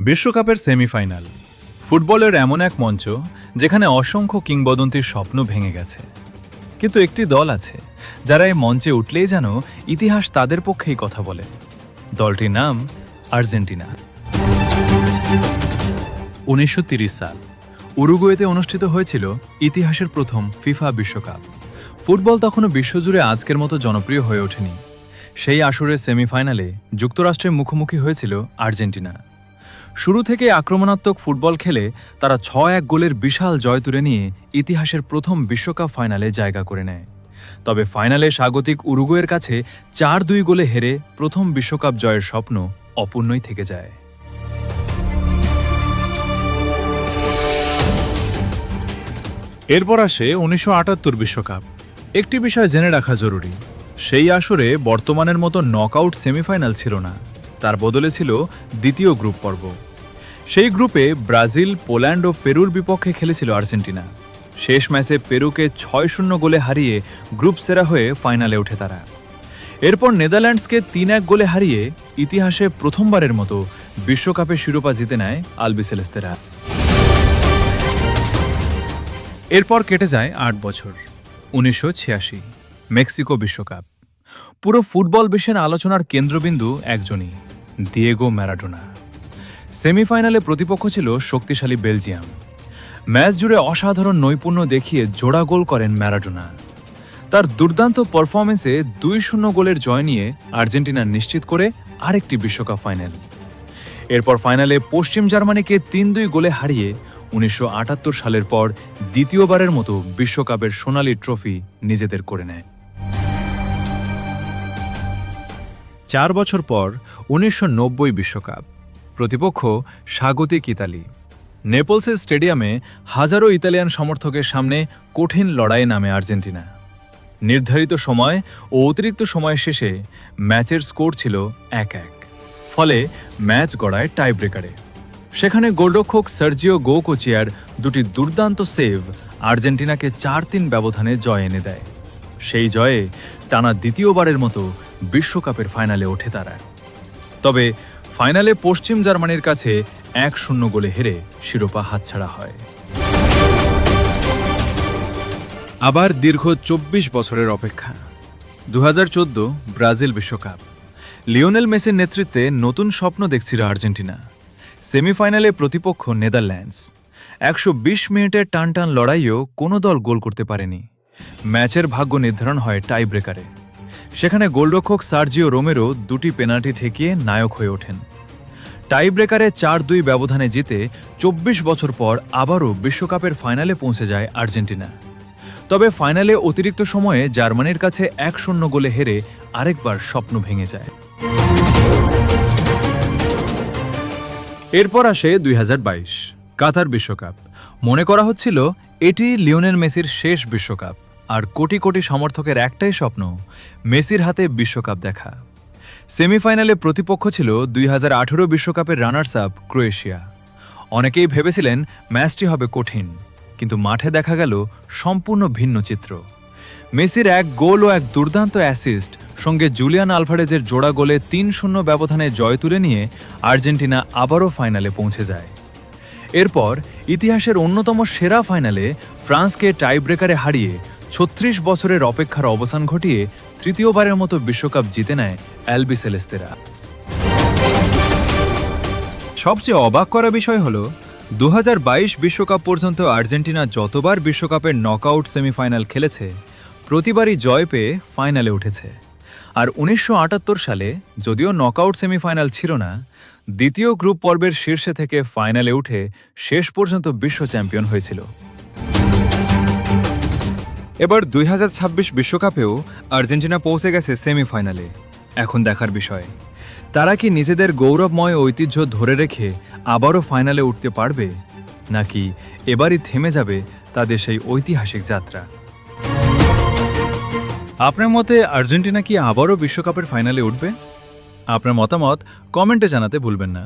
বিশ্বকাপের সেমিফাইনাল ফুটবলের এমন এক মঞ্চ যেখানে অসংখ্য কিংবদন্তির স্বপ্ন ভেঙে গেছে। কিন্তু একটি দল আছে যারা এই মঞ্চে উঠলেই যেন ইতিহাস তাদের পক্ষেই কথা বলে। দলটির নাম আর্জেন্টিনা। 1930 সাল উরুগুয়েতে অনুষ্ঠিত হয়েছিল ইতিহাসের প্রথম ফিফা বিশ্বকাপ। ফুটবল তখনও বিশ্বজুড়ে আজকের মতো জনপ্রিয় হয়ে ওঠেনি। সেই আসরের সেমিফাইনালে যুক্তরাষ্ট্রের মুখোমুখি হয়েছিল আর্জেন্টিনা। শুরু থেকে আক্রমণাত্মক ফুটবল খেলে তারা 6-1 গোলের বিশাল জয় তুলে নিয়ে ইতিহাসের প্রথম বিশ্বকাপ ফাইনালে জায়গা করে নেয়। তবে ফাইনালে স্বাগতিক উরুগুয়ের কাছে 4-2 গোলে হেরে প্রথম বিশ্বকাপ জয়ের স্বপ্ন অপূর্ণই থেকে যায়। এরপর আসে 1978 বিশ্বকাপ। একটি বিষয় জেনে রাখা জরুরি, সেই আসরে বর্তমানের মতো নকআউট সেমিফাইনাল ছিল না, তার বদলে ছিল দ্বিতীয় গ্রুপ পর্ব। সেই গ্রুপে ব্রাজিল, পোল্যান্ড ও পেরুর বিপক্ষে খেলেছিল আর্জেন্টিনা। শেষ ম্যাচে পেরুকে 6-0 গোলে হারিয়ে গ্রুপ সেরা হয়ে ফাইনালে ওঠে তারা। এরপর নেদারল্যান্ডসকে 3-1 গোলে হারিয়ে ইতিহাসে প্রথমবারের মতো বিশ্বকাপের শিরোপা জিতে নেয় আলবিসেলেস্তেরা। এরপর কেটে যায় 8 বছর। 1986 মেক্সিকো বিশ্বকাপ। পুরো ফুটবল বিশ্বের আলোচনার কেন্দ্রবিন্দু একজনই, দিয়েগো ম্যারাডোনা। সেমিফাইনালে প্রতিপক্ষ ছিল শক্তিশালী বেলজিয়াম। ম্যাচ জুড়ে অসাধারণ নৈপুণ্য দেখিয়ে জোড়া গোল করেন ম্যারাডোনা। তার দুর্দান্ত পারফরমেন্সে 2-0 গোলের জয় নিয়ে আর্জেন্টিনা নিশ্চিত করে আরেকটি বিশ্বকাপ ফাইনাল। এরপর ফাইনালে পশ্চিম জার্মানিকে 3-2 গোলে হারিয়ে 1978 সালের পর দ্বিতীয়বারের মতো বিশ্বকাপের সোনালি ট্রফি নিজেদের করে নেয়। 4 বছর পর 1990 বিশ্বকাপ। প্রতিপক্ষ স্বাগতিক ইতালি। নেপলসের স্টেডিয়ামে হাজারো ইতালিয়ান সমর্থকের সামনে কঠিন লড়াইয়ে নামে আর্জেন্টিনা। নির্ধারিত সময় ও অতিরিক্ত সময় শেষে ম্যাচের স্কোর ছিল 1-1। ফলে ম্যাচ গড়ায় টাই ব্রেকারে। সেখানে গোলরক্ষক সার্জিও গোকোচিয়ার দুটি দুর্দান্ত সেভ আর্জেন্টিনাকে 4-3 ব্যবধানে জয় এনে দেয়। সেই জয়ে টানা দ্বিতীয়বারের মতো বিশ্বকাপের ফাইনালে ওঠে তারা। তবে ফাইনালে পশ্চিম জার্মানির কাছে 1-0 গোলে হেরে শিরোপা হাতছাড়া হয়। আবার দীর্ঘ 24 বছরের অপেক্ষা। 2014 ব্রাজিল বিশ্বকাপ। লিওনেল মেসির নেতৃত্বে নতুন স্বপ্ন দেখছিল আর্জেন্টিনা। সেমিফাইনালে প্রতিপক্ষ নেদারল্যান্ডস। 120 মিনিটের টানটান লড়াইয়েও কোনো দল গোল করতে পারেনি। ম্যাচের ভাগ্য নির্ধারণ হয় টাই ব্রেকারে। সেখানে গোলরক্ষক সার্জিও রোমেরো দুটি পেনাল্টি ঠেকিয়ে নায়ক হয়ে ওঠেন। টাই ব্রেকারে 4-2 ব্যবধানে জিতে 24 বছর পর আবারও বিশ্বকাপের ফাইনালে পৌঁছে যায় আর্জেন্টিনা। তবে ফাইনালে অতিরিক্ত সময়ে জার্মানির কাছে 1-0 গোলে হেরে আরেকবার স্বপ্ন ভেঙে যায়। এরপর আসে 2022 কাতার বিশ্বকাপ। মনে করা হচ্ছিল এটি লিওনেল মেসির শেষ বিশ্বকাপ, আর কোটি কোটি সমর্থকের একটাই স্বপ্ন, মেসির হাতে বিশ্বকাপ দেখা। সেমিফাইনালে প্রতিপক্ষ ছিল 2018 বিশ্বকাপের রানার্স আপ ক্রোয়েশিয়া। অনেকেই ভেবেছিলেন ম্যাচটি হবে কঠিন, কিন্তু মাঠে দেখা গেল সম্পূর্ণ ভিন্ন চিত্র। মেসির 1 গোল ও 1 দুর্দান্ত অ্যাসিস্ট সঙ্গে জুলিয়ান আলভারেজের জোড়া গোলে 3-0 ব্যবধানে জয় তুলে নিয়ে আর্জেন্টিনা আবারও ফাইনালে পৌঁছে যায়। এরপর ইতিহাসের অন্যতম সেরা ফাইনালে ফ্রান্সকে টাই ব্রেকারে হারিয়ে 36 বছরের অপেক্ষার অবসান ঘটিয়ে তৃতীয়বারের মতো বিশ্বকাপ জিতে নেয় আলবিসেলেস্তেরা। সবচেয়ে অবাক করা বিষয় হল 2022 বিশ্বকাপ পর্যন্ত আর্জেন্টিনা যতবার বিশ্বকাপের নকআউট সেমিফাইনাল খেলেছে প্রতিবারই জয় পেয়ে ফাইনালে উঠেছে। আর 1978 সালে যদিও নকআউট সেমিফাইনাল ছিল না, দ্বিতীয় গ্রুপ পর্বের শীর্ষে থেকে ফাইনালে উঠে শেষ পর্যন্ত বিশ্ব চ্যাম্পিয়ন হয়েছিল। এবার 2026 বিশ্বকাপেও আর্জেন্টিনা পৌঁছে গেছে সেমিফাইনালে। এখন দেখার বিষয়, তারা কি নিজেদের গৌরবময় ঐতিহ্য ধরে রেখে আবারও ফাইনালে উঠতে পারবে, নাকি এবারই থেমে যাবে তাদের সেই ঐতিহাসিক যাত্রা? আপনার মতে আর্জেন্টিনা কি আবারও বিশ্বকাপের ফাইনালে উঠবে? আপনার মতামত কমেন্টে জানাতে ভুলবেন না।